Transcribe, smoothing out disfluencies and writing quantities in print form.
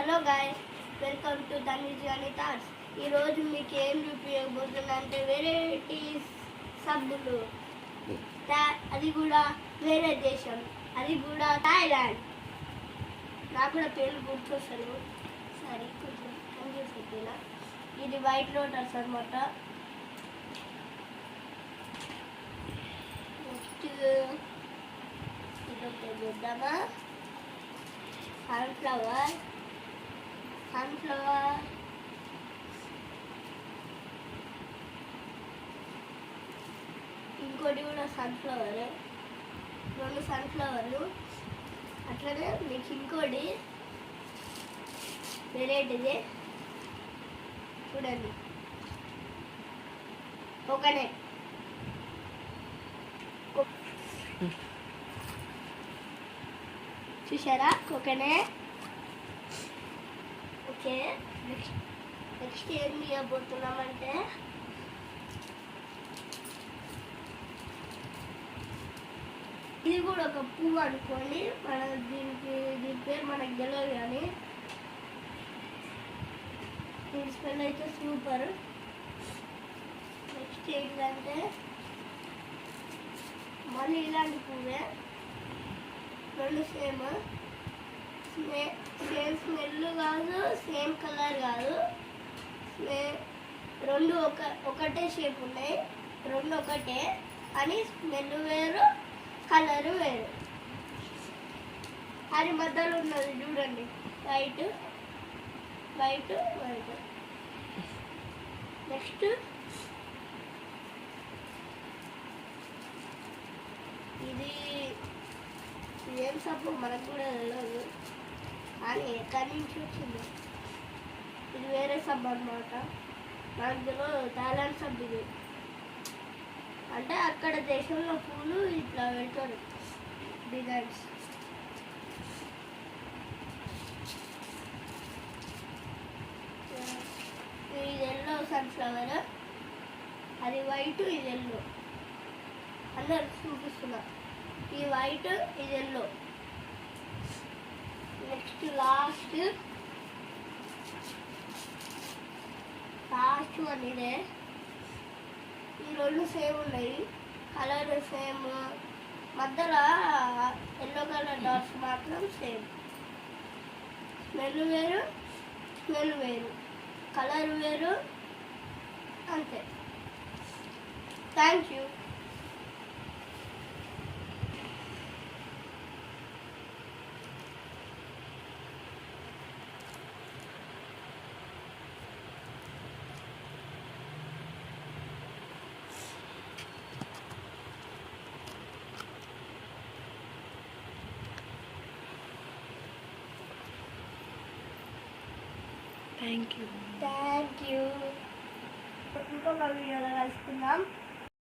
Hello guys, welcome to తనీజ్ గాని thoughts. ఈరోజు మీకు ఏం చూపించబోతున్నా అంటే వెరైటీస్ సబ్బులు, అది కూడా వేరే దేశం, అది కూడా థాయిలాండ్. నాకు కూడా పేర్లు గుర్తొస్తాను. సరే కొంచెం కన్ఫ్యూజ్ అయిపోయినా. ఇది వైట్ లోటస్ అనమాట. నెక్స్ట్ ఇది చూద్దామా, సన్ఫ్లవర్. ఇంకోటి కూడా సన్ఫ్లవర్, రెండు సన్ఫ్లవర్లు. అట్లనే మీకు ఇంకోటి వెరైటీది చూడండి, కోకోనట్. చూసారా కోకోనట్? ఓకే, నెక్స్ట్ ఏం చేయబోతున్నామంటే ఇది కూడా ఒక పువ్వు అనుకోండి. దీని పేరు మనకు తెలియదు, కానీ దీని స్మెల్ అయితే సూపర్. నెక్స్ట్ ఏంటంటే మళ్ళీ ఇలాంటి పువ్వే, రెండు సేమ్ స్మెల్ కాదు, సేమ్ కలర్ కాదు, రెండు ఒకటే షేప్ ఉన్నాయి, రెండు ఒకటే అని స్మెల్ వేరు, కలర్ వేరు. అది మధ్యలో ఉన్నది చూడండి, వైట్ వైట్ వైట్. నెక్స్ట్ ఇది ఏం సబ్బు మనకు కూడా తెలియదు, కానీ ఎక్కడి నుంచి వచ్చింది. ఇది వేరే సబ్బు అనమాట, మనకు తెలియదు. థాయిలాండ్ సబ్బు ఇది. అంటే అక్కడ దేశంలో పూలు ఇట్లా పెడతారు డిజైన్స్. ఇది ఎల్లో సన్ఫ్లవర్, అది వైట్, ఇది ఎల్లో. అందరు చూపిస్తున్నా, ఈ వైట్, ఇది ఎల్లో. నెక్స్ట్ లాస్ట్ వన్ ఇదే. ఈ రెండు సేమ్ ఉన్నాయి, కలర్ సేమ్, మధ్యలో ఎల్లో కలర్ డాట్స్ మాత్రం సేమ్. స్మెల్ వేరు, కలర్ వేరు, అంతే. Thank you. Thank you. ఇంకొక వీడియోలో కలుసుకుందాం.